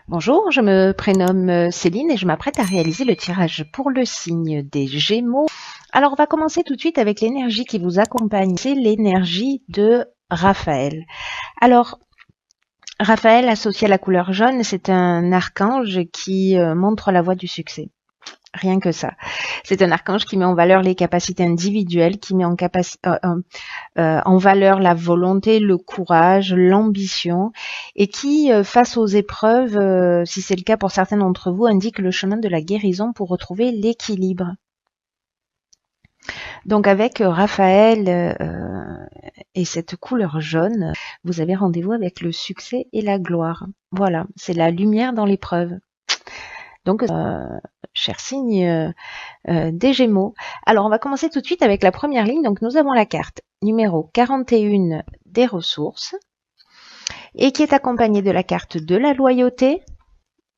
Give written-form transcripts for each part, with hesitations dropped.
Bonjour, je me prénomme Céline et je m'apprête à réaliser le tirage pour le signe des Gémeaux. Alors, on va commencer tout de suite avec l'énergie qui vous accompagne. C'est l'énergie de Raphaël. Alors, Raphaël, associé à la couleur jaune, c'est un archange qui montre la voie du succès. Rien que ça. C'est un archange qui met en valeur les capacités individuelles, qui met en valeur la volonté, le courage, l'ambition, et qui, face aux épreuves, si c'est le cas pour certains d'entre vous, indique le chemin de la guérison pour retrouver l'équilibre. Donc avec Raphaël et cette couleur jaune, vous avez rendez-vous avec le succès et la gloire. Voilà, c'est la lumière dans l'épreuve. Donc, cher signe des Gémeaux. Alors, on va commencer tout de suite avec la première ligne. Donc, nous avons la carte numéro 41 des ressources et qui est accompagnée de la carte de la loyauté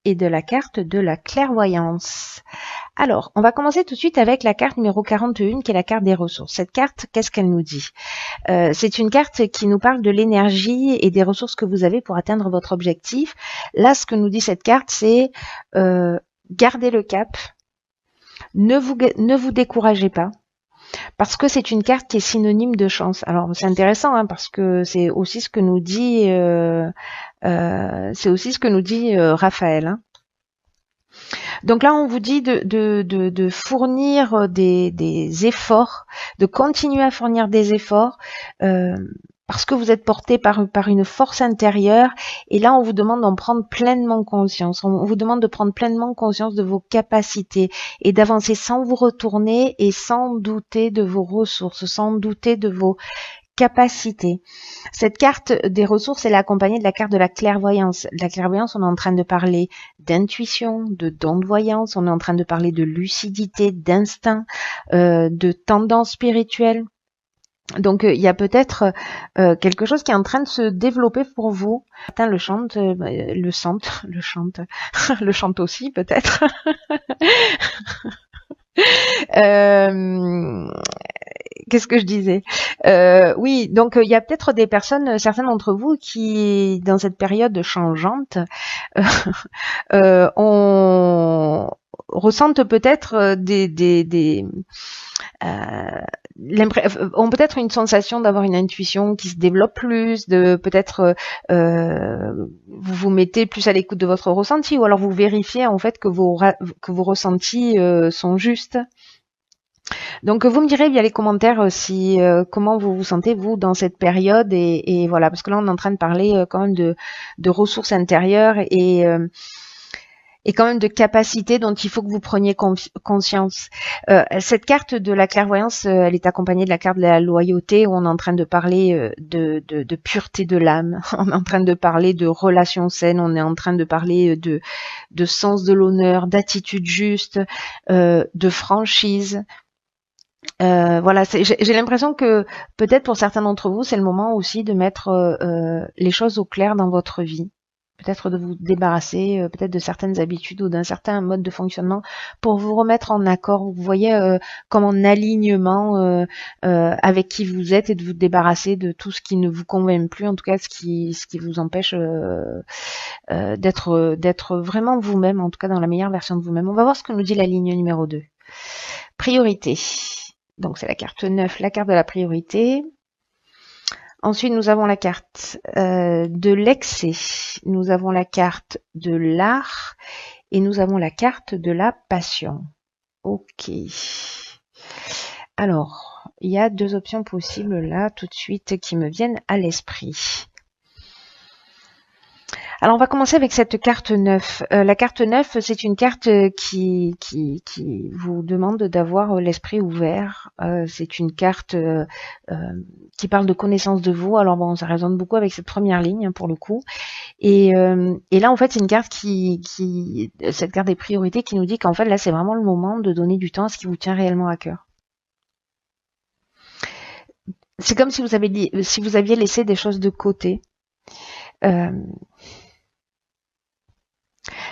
et de la carte de la clairvoyance. Alors, on va commencer tout de suite avec la carte numéro 41 qui est la carte des ressources. Cette carte, qu'est-ce qu'elle nous dit? C'est une carte qui nous parle de l'énergie et des ressources que vous avez pour atteindre votre objectif. Là, ce que nous dit cette carte, c'est gardez le cap, ne vous découragez pas. Parce que c'est une carte qui est synonyme de chance. Alors c'est intéressant parce que c'est aussi ce que nous dit Raphaël. Hein. Donc là on vous dit de fournir des efforts, de continuer à fournir des efforts. Parce que vous êtes porté par une force intérieure, et là on vous demande d'en prendre pleinement conscience. On vous demande de prendre pleinement conscience de vos capacités et d'avancer sans vous retourner et sans douter de vos ressources, sans douter de vos capacités. Cette carte des ressources, elle est accompagnée de la carte de la clairvoyance. La clairvoyance, on est en train de parler d'intuition, de don de voyance, on est en train de parler de lucidité, d'instinct, de tendance spirituelle. Donc il y a peut-être quelque chose qui est en train de se développer pour vous. Certains le chantent, le chantent aussi peut-être. Qu'est-ce que je disais? Oui, donc il y a peut-être des personnes, certains d'entre vous, qui dans cette période changeante, on ressentent peut-être ont peut-être une sensation d'avoir une intuition qui se développe plus, de peut-être vous vous mettez plus à l'écoute de votre ressenti, ou alors vous vérifiez en fait que vos ressentis sont justes. Donc vous me direz via les commentaires si comment vous vous sentez vous dans cette période, et voilà, parce que là on est en train de parler quand même de ressources intérieures et quand même de capacités dont il faut que vous preniez conscience. Cette carte de la clairvoyance, elle est accompagnée de la carte de la loyauté, où on est en train de parler de pureté de l'âme, on est en train de parler de relations saines, on est en train de parler de sens de l'honneur, d'attitude juste, de franchise. Voilà, j'ai l'impression que peut-être pour certains d'entre vous, c'est le moment aussi de mettre les choses au clair dans votre vie. Peut-être de vous débarrasser peut-être de certaines habitudes ou d'un certain mode de fonctionnement pour vous remettre en accord. Vous voyez comme en alignement avec qui vous êtes, et de vous débarrasser de tout ce qui ne vous convainc plus, en tout cas ce qui vous empêche d'être vraiment vous-même, en tout cas dans la meilleure version de vous-même. On va voir ce que nous dit la ligne numéro 2. Priorité. Donc c'est la carte 9, la carte de la priorité. Ensuite, nous avons la carte de l'excès, nous avons la carte de l'art et nous avons la carte de la passion. Ok. Alors, il y a deux options possibles là tout de suite qui me viennent à l'esprit. Alors on va commencer avec cette carte 9. La carte 9, c'est une carte qui vous demande d'avoir l'esprit ouvert. C'est une carte qui parle de connaissance de vous. Alors bon, ça résonne beaucoup avec cette première ligne pour le coup. Et là en fait c'est une carte cette carte des priorités qui nous dit qu'en fait là c'est vraiment le moment de donner du temps à ce qui vous tient réellement à cœur. C'est comme si vous aviez laissé des choses de côté.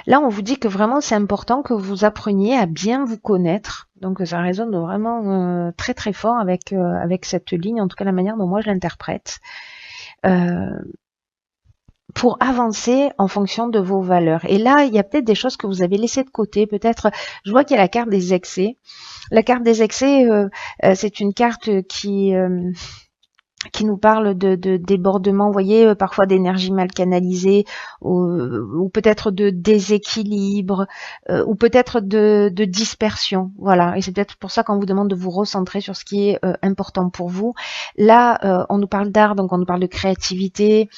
Là, on vous dit que vraiment, c'est important que vous appreniez à bien vous connaître. Donc, ça résonne vraiment très très fort avec cette ligne, en tout cas la manière dont moi je l'interprète. pour avancer en fonction de vos valeurs. Et là, il y a peut-être des choses que vous avez laissées de côté. Peut-être, je vois qu'il y a la carte des excès. La carte des excès, c'est une carte qui nous parle de débordement, vous voyez, parfois d'énergie mal canalisée, ou peut-être de déséquilibre, ou peut-être de dispersion. Voilà, et c'est peut-être pour ça qu'on vous demande de vous recentrer sur ce qui est important pour vous. Là, on nous parle d'art, donc on nous parle de créativité.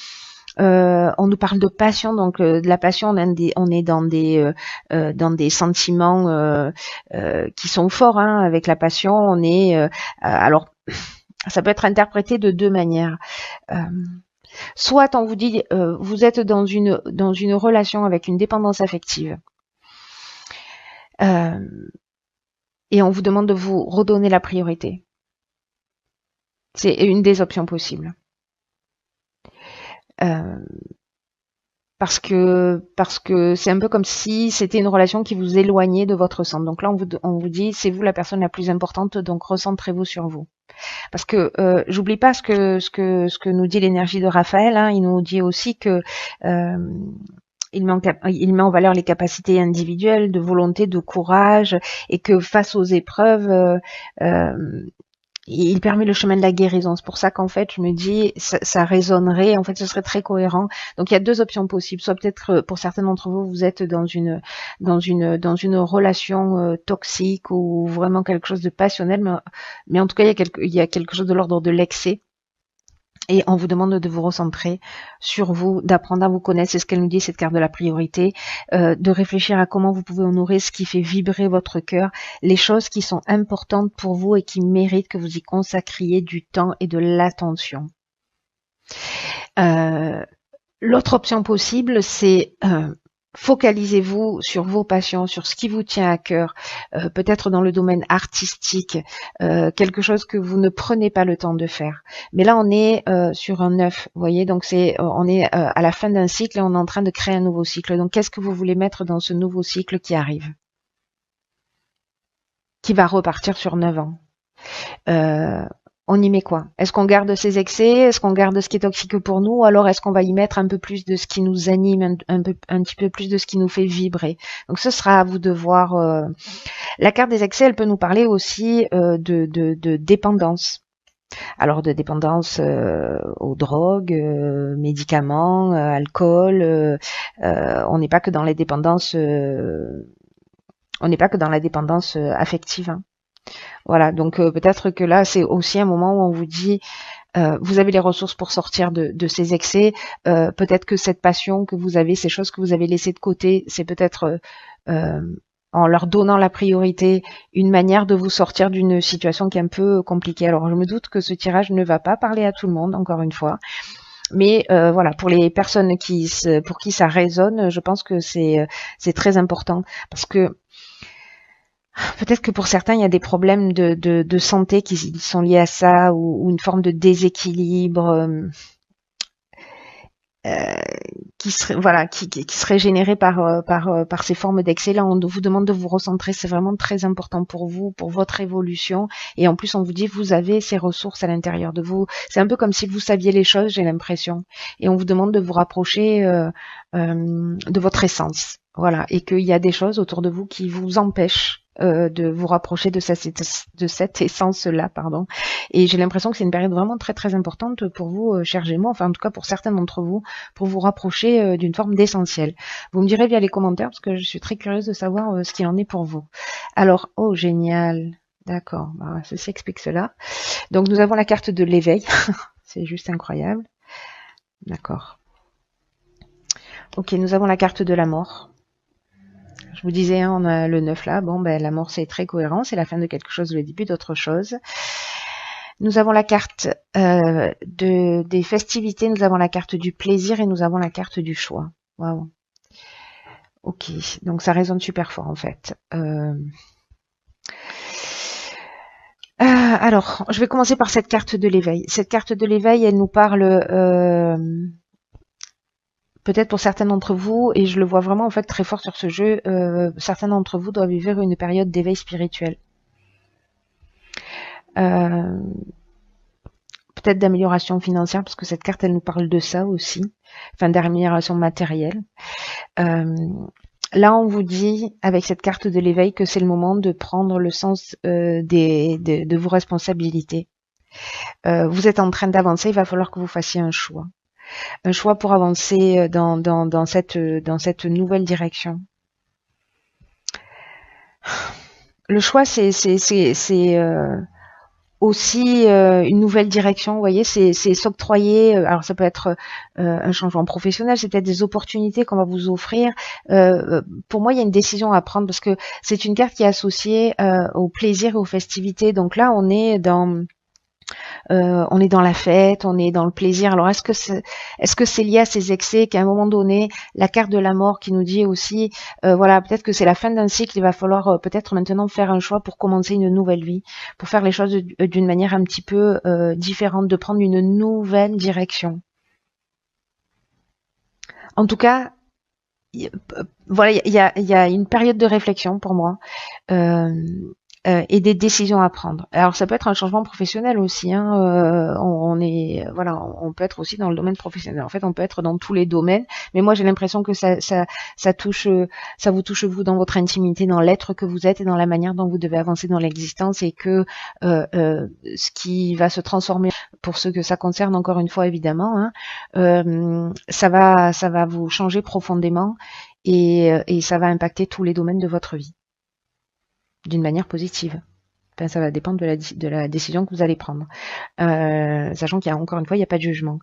On nous parle de passion, donc de la passion, on est dans des sentiments qui sont forts, hein. Avec la passion, on est alors ça peut être interprété de deux manières. Euh, Soit on vous dit vous êtes dans une relation avec une dépendance affective et on vous demande de vous redonner la priorité. C'est une des options possibles. Parce que c'est un peu comme si c'était une relation qui vous éloignait de votre centre. Donc là, on vous dit, c'est vous la personne la plus importante, donc recentrez-vous sur vous. Parce que j'oublie pas ce que nous dit l'énergie de Raphaël. Hein, il nous dit aussi que il met en valeur les capacités individuelles, de volonté, de courage, et que face aux épreuves, il permet le chemin de la guérison. C'est pour ça qu'en fait, je me dis, ça résonnerait, en fait, ce serait très cohérent. Donc, il y a deux options possibles. Soit peut-être, pour certains d'entre vous, vous êtes dans une relation toxique ou vraiment quelque chose de passionnel, mais en tout cas, il y a quelque chose de l'ordre de l'excès. Et on vous demande de vous recentrer sur vous, d'apprendre à vous connaître, c'est ce qu'elle nous dit, cette carte de la priorité, de réfléchir à comment vous pouvez honorer ce qui fait vibrer votre cœur, les choses qui sont importantes pour vous et qui méritent que vous y consacriez du temps et de l'attention. L'autre option possible, c'est focalisez-vous sur vos passions, sur ce qui vous tient à cœur, peut-être dans le domaine artistique, quelque chose que vous ne prenez pas le temps de faire. Mais là, on est sur un 9, vous voyez, donc on est à la fin d'un cycle et on est en train de créer un nouveau cycle. Donc, qu'est-ce que vous voulez mettre dans ce nouveau cycle qui arrive, qui va repartir sur 9 ans? On y met quoi? Est-ce qu'on garde ses excès? Est-ce qu'on garde ce qui est toxique pour nous? Ou alors est-ce qu'on va y mettre un peu plus de ce qui nous anime, un petit peu plus de ce qui nous fait vibrer? Donc ce sera à vous de voir. La carte des excès, elle peut nous parler aussi de dépendance. Alors de dépendance aux drogues, médicaments, alcool. On n'est pas que dans les dépendances. On n'est pas que dans la dépendance affective. Hein. Voilà, donc peut-être que là, c'est aussi un moment où on vous dit, vous avez les ressources pour sortir de ces excès. Peut-être que cette passion que vous avez, ces choses que vous avez laissées de côté, c'est peut-être en leur donnant la priorité, une manière de vous sortir d'une situation qui est un peu compliquée. Alors, je me doute que ce tirage ne va pas parler à tout le monde, encore une fois. Mais voilà, pour les personnes pour qui ça résonne, je pense que c'est très important parce que peut-être que pour certains, il y a des problèmes de santé qui sont liés à ça ou une forme de déséquilibre qui serait généré par ces formes d'excès. Là, on vous demande de vous recentrer. C'est vraiment très important pour vous, pour votre évolution. Et en plus, on vous dit, vous avez ces ressources à l'intérieur de vous. C'est un peu comme si vous saviez les choses, j'ai l'impression. Et on vous demande de vous rapprocher de votre essence. Voilà. Et qu'il y a des choses autour de vous qui vous empêchent de vous rapprocher de cette essence-là, pardon. Et j'ai l'impression que c'est une période vraiment très très importante pour vous, chers Gémeaux, enfin en tout cas pour certains d'entre vous, pour vous rapprocher d'une forme d'essentiel. Vous me direz via les commentaires parce que je suis très curieuse de savoir ce qu'il en est pour vous. Alors, oh génial, d'accord, bah, ceci explique cela. Donc nous avons la carte de l'éveil, c'est juste incroyable. D'accord. Ok, nous avons la carte de la mort. Je vous disais, hein, on a le 9 là. Bon, ben, la mort, c'est très cohérent. C'est la fin de quelque chose, le début d'autre chose. Nous avons la carte des festivités, nous avons la carte du plaisir et nous avons la carte du choix. Waouh. Ok, donc ça résonne super fort en fait. Alors, je vais commencer par cette carte de l'éveil. Cette carte de l'éveil, elle nous parle... peut-être pour certains d'entre vous, et je le vois vraiment en fait très fort sur ce jeu, certains d'entre vous doivent vivre une période d'éveil spirituel. Peut-être peut-être d'amélioration financière, parce que cette carte, elle nous parle de ça aussi, enfin d'amélioration matérielle. Là, on vous dit, avec cette carte de l'éveil, que c'est le moment de prendre le sens de vos responsabilités. Vous êtes en train d'avancer, il va falloir que vous fassiez un choix. Un choix pour avancer dans cette nouvelle direction. Le choix, c'est aussi une nouvelle direction, vous voyez, c'est s'octroyer, alors ça peut être un changement professionnel, c'est peut-être des opportunités qu'on va vous offrir. Pour moi, il y a une décision à prendre parce que c'est une carte qui est associée au plaisir et aux festivités. Donc là, on est dans la fête, on est dans le plaisir. Alors est-ce que c'est lié à ces excès qu'à un moment donné, la carte de la mort qui nous dit aussi, voilà, peut-être que c'est la fin d'un cycle, il va falloir peut-être maintenant faire un choix pour commencer une nouvelle vie, pour faire les choses d'une manière un petit peu différente, de prendre une nouvelle direction. En tout cas, voilà, il y a une période de réflexion pour moi. Et des décisions à prendre. Alors ça peut être un changement professionnel aussi. Hein. On peut être aussi dans le domaine professionnel. En fait, on peut être dans tous les domaines. Mais moi, j'ai l'impression que ça vous touche vous dans votre intimité, dans l'être que vous êtes et dans la manière dont vous devez avancer dans l'existence, et que ce qui va se transformer pour ceux que ça concerne, encore une fois évidemment, hein, ça va vous changer profondément et ça va impacter tous les domaines de votre vie d'une manière positive. Enfin, ça va dépendre de la décision que vous allez prendre. Sachant qu'il y a, encore une fois, il n'y a pas de jugement.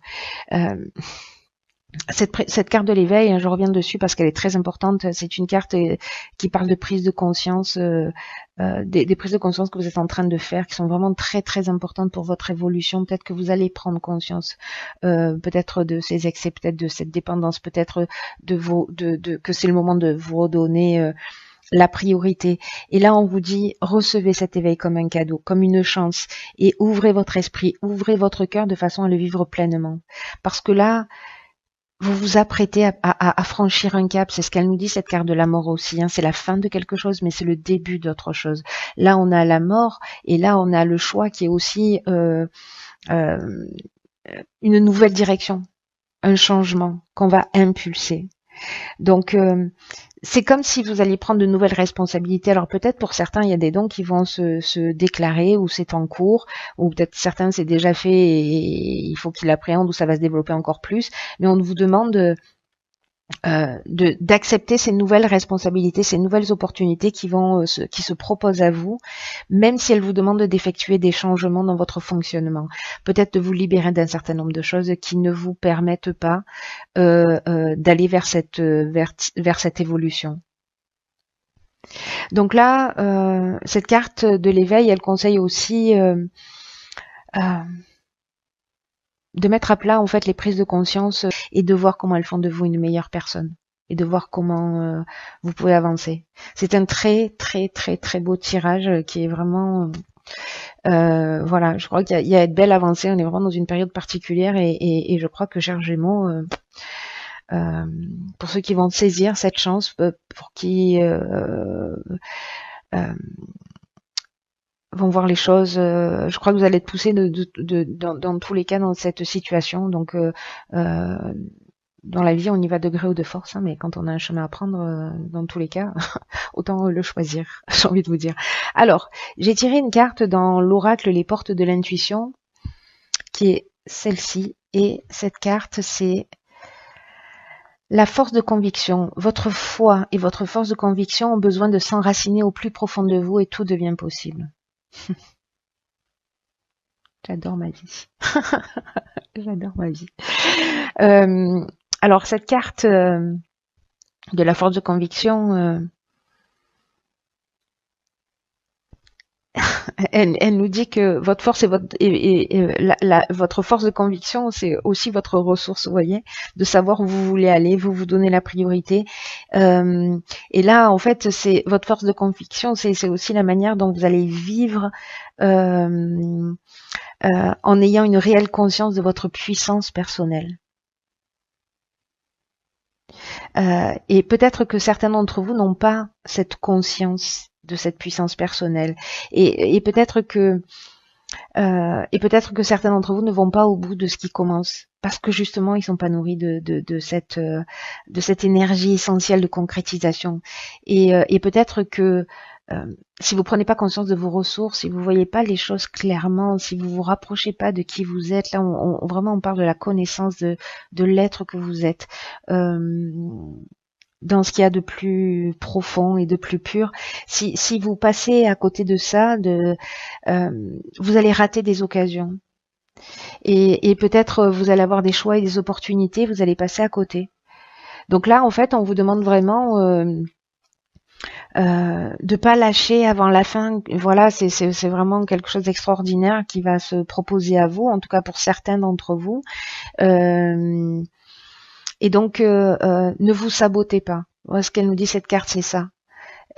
Cette carte de l'éveil, hein, je reviens dessus parce qu'elle est très importante. C'est une carte qui parle de prise de conscience, des prises de conscience que vous êtes en train de faire, qui sont vraiment très très importantes pour votre évolution. Peut-être que vous allez prendre conscience, peut-être de ces excès, peut-être de cette dépendance, peut-être que c'est le moment de vous redonner la priorité. Et là, on vous dit, recevez cet éveil comme un cadeau, comme une chance, et ouvrez votre esprit, ouvrez votre cœur de façon à le vivre pleinement. Parce que là, vous vous apprêtez à franchir un cap. C'est ce qu'elle nous dit, cette carte de la mort aussi. Hein. C'est la fin de quelque chose, mais c'est le début d'autre chose. Là, on a la mort, et là, on a le choix qui est aussi une nouvelle direction, un changement qu'on va impulser. Donc, c'est comme si vous alliez prendre de nouvelles responsabilités. Alors peut-être pour certains, il y a des dons qui vont se déclarer, ou c'est en cours, ou peut-être certains c'est déjà fait et il faut qu'ils l'appréhendent, ou ça va se développer encore plus. Mais on vous demande d'accepter ces nouvelles responsabilités, ces nouvelles opportunités qui se proposent à vous, même si elles vous demandent d'effectuer des changements dans votre fonctionnement. Peut-être de vous libérer d'un certain nombre de choses qui ne vous permettent pas d'aller vers cette évolution. Donc là, cette carte de l'éveil, elle conseille aussi de mettre à plat en fait les prises de conscience et de voir comment elles font de vous une meilleure personne, et de voir comment vous pouvez avancer. C'est un très très très très beau tirage qui est vraiment voilà, je crois qu'il y a de belles avancées. On est vraiment dans une période particulière, et je crois que cher Gémeaux, pour ceux qui vont saisir cette chance, pour qui vont voir les choses, je crois que vous allez être poussé dans tous les cas dans cette situation. Donc dans la vie, on y va de gré ou de force, hein, mais quand on a un chemin à prendre, dans tous les cas, autant le choisir, j'ai envie de vous dire. Alors, j'ai tiré une carte dans l'oracle Les Portes de l'Intuition, qui est celle-ci, et cette carte, c'est la force de conviction. Votre foi et votre force de conviction ont besoin de s'enraciner au plus profond de vous, et tout devient possible. J'adore ma vie. J'adore ma vie. Alors, cette carte de la force de conviction, elle nous dit que votre force votre force de conviction, c'est aussi votre ressource, vous voyez, de savoir où vous voulez aller, vous donner la priorité. Et là, en fait, c'est votre force de conviction, c'est aussi la manière dont vous allez vivre en ayant une réelle conscience de votre puissance personnelle. Et peut-être que certains d'entre vous n'ont pas cette conscience de cette puissance personnelle, et peut-être que Et peut-être que certains d'entre vous ne vont pas au bout de ce qui commence parce que justement ils sont pas nourris de cette énergie essentielle de concrétisation. Et peut-être que si vous prenez pas conscience de vos ressources, si vous voyez pas les choses clairement, si vous vous rapprochez pas de qui vous êtes, là vraiment on parle de la connaissance de l'être que vous êtes. Dans ce qu'il y a de plus profond et de plus pur. Si vous passez à côté de ça, vous allez rater des occasions. Et peut-être vous allez avoir des choix et des opportunités, vous allez passer à côté. Donc là, en fait, on vous demande vraiment de pas lâcher avant la fin. Voilà, c'est vraiment quelque chose d'extraordinaire qui va se proposer à vous, en tout cas pour certains d'entre vous. Et donc, ne vous sabotez pas. Ce qu'elle nous dit cette carte, c'est ça.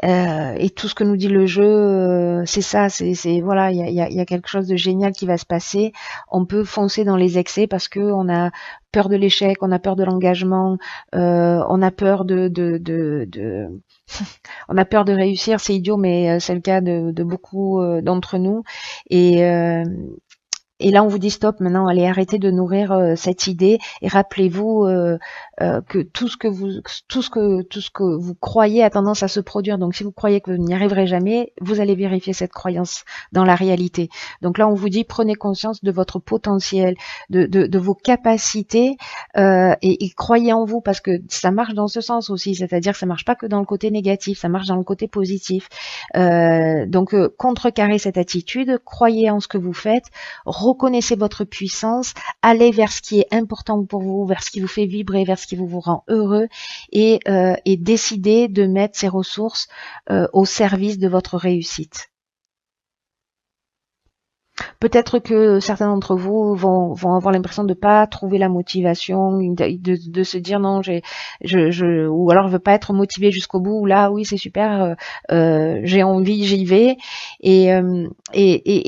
Et tout ce que nous dit le jeu, c'est ça. C'est voilà, il y a quelque chose de génial qui va se passer. On peut foncer dans les excès parce que on a peur de l'échec, on a peur de l'engagement, on a peur on a peur de réussir. C'est idiot, mais c'est le cas de beaucoup d'entre nous. Et là, on vous dit stop. Maintenant, allez arrêter de nourrir cette idée et rappelez-vous que tout ce que vous croyez a tendance à se produire. Donc, si vous croyez que vous n'y arriverez jamais, vous allez vérifier cette croyance dans la réalité. Donc là, on vous dit prenez conscience de votre potentiel, de vos capacités et croyez en vous parce que ça marche dans ce sens aussi. C'est-à-dire que ça marche pas que dans le côté négatif, ça marche dans le côté positif. Donc, contrecarrez cette attitude, croyez en ce que vous faites. Reconnaissez votre puissance, allez vers ce qui est important pour vous, vers ce qui vous fait vibrer, vers ce qui vous rend heureux et décidez de mettre ces ressources au service de votre réussite. Peut-être que certains d'entre vous vont avoir l'impression de pas trouver la motivation, de se dire non, ou alors veut pas être motivé jusqu'au bout. Ou là, oui, c'est super, j'ai envie, j'y vais. Et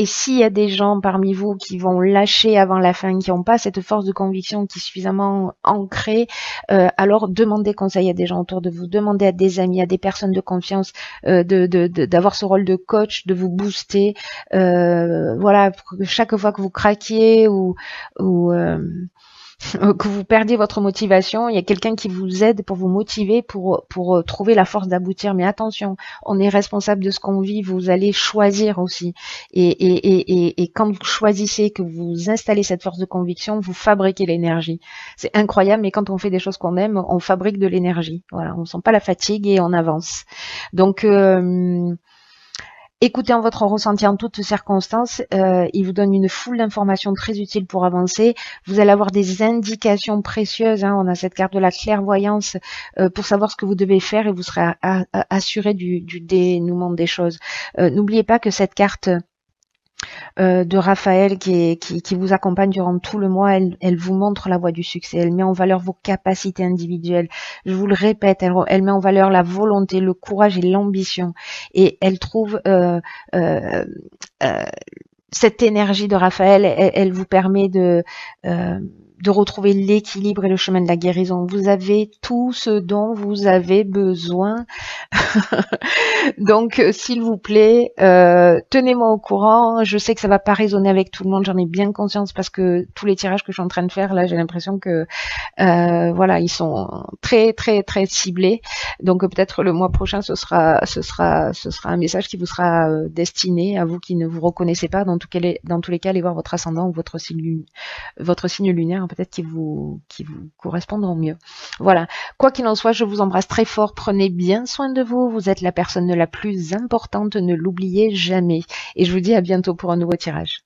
s'il y a des gens parmi vous qui vont lâcher avant la fin, qui n'ont pas cette force de conviction qui est suffisamment ancrée, alors demandez conseil à des gens autour de vous, demandez à des amis, à des personnes de confiance, d'avoir ce rôle de coach, de vous booster. Voilà, chaque fois que vous craquiez ou que vous perdiez votre motivation, il y a quelqu'un qui vous aide pour vous motiver, pour trouver la force d'aboutir. Mais attention, on est responsable de ce qu'on vit, vous allez choisir aussi. Et quand vous choisissez, que vous installez cette force de conviction, vous fabriquez l'énergie. C'est incroyable, mais quand on fait des choses qu'on aime, on fabrique de l'énergie. Voilà, on sent pas la fatigue et on avance. Donc, écoutez en votre ressenti en toutes circonstances, il vous donne une foule d'informations très utiles pour avancer. Vous allez avoir des indications précieuses, hein. On a cette carte de la clairvoyance pour savoir ce que vous devez faire et vous serez assuré du dénouement des choses. N'oubliez pas que cette carte de Raphaël qui vous accompagne durant tout le mois, elle vous montre la voie du succès, elle met en valeur vos capacités individuelles. Je vous le répète, elle met en valeur la volonté, le courage et l'ambition. Et elle trouve cette énergie de Raphaël, elle vous permet de retrouver l'équilibre et le chemin de la guérison. Vous avez tout ce dont vous avez besoin. Donc, s'il vous plaît, tenez-moi au courant. Je sais que ça va pas résonner avec tout le monde, j'en ai bien conscience parce que tous les tirages que je suis en train de faire, là, j'ai l'impression que voilà, ils sont très très très ciblés. Donc peut-être le mois prochain, ce sera un message qui vous sera destiné à vous qui ne vous reconnaissez pas. Dans tous les cas, allez voir votre ascendant ou votre signe lunaire, peut-être qui vous correspondront mieux. Voilà. Quoi qu'il en soit, je vous embrasse très fort. Prenez bien soin de vous. Vous êtes la personne la plus importante. Ne l'oubliez jamais. Et je vous dis à bientôt pour un nouveau tirage.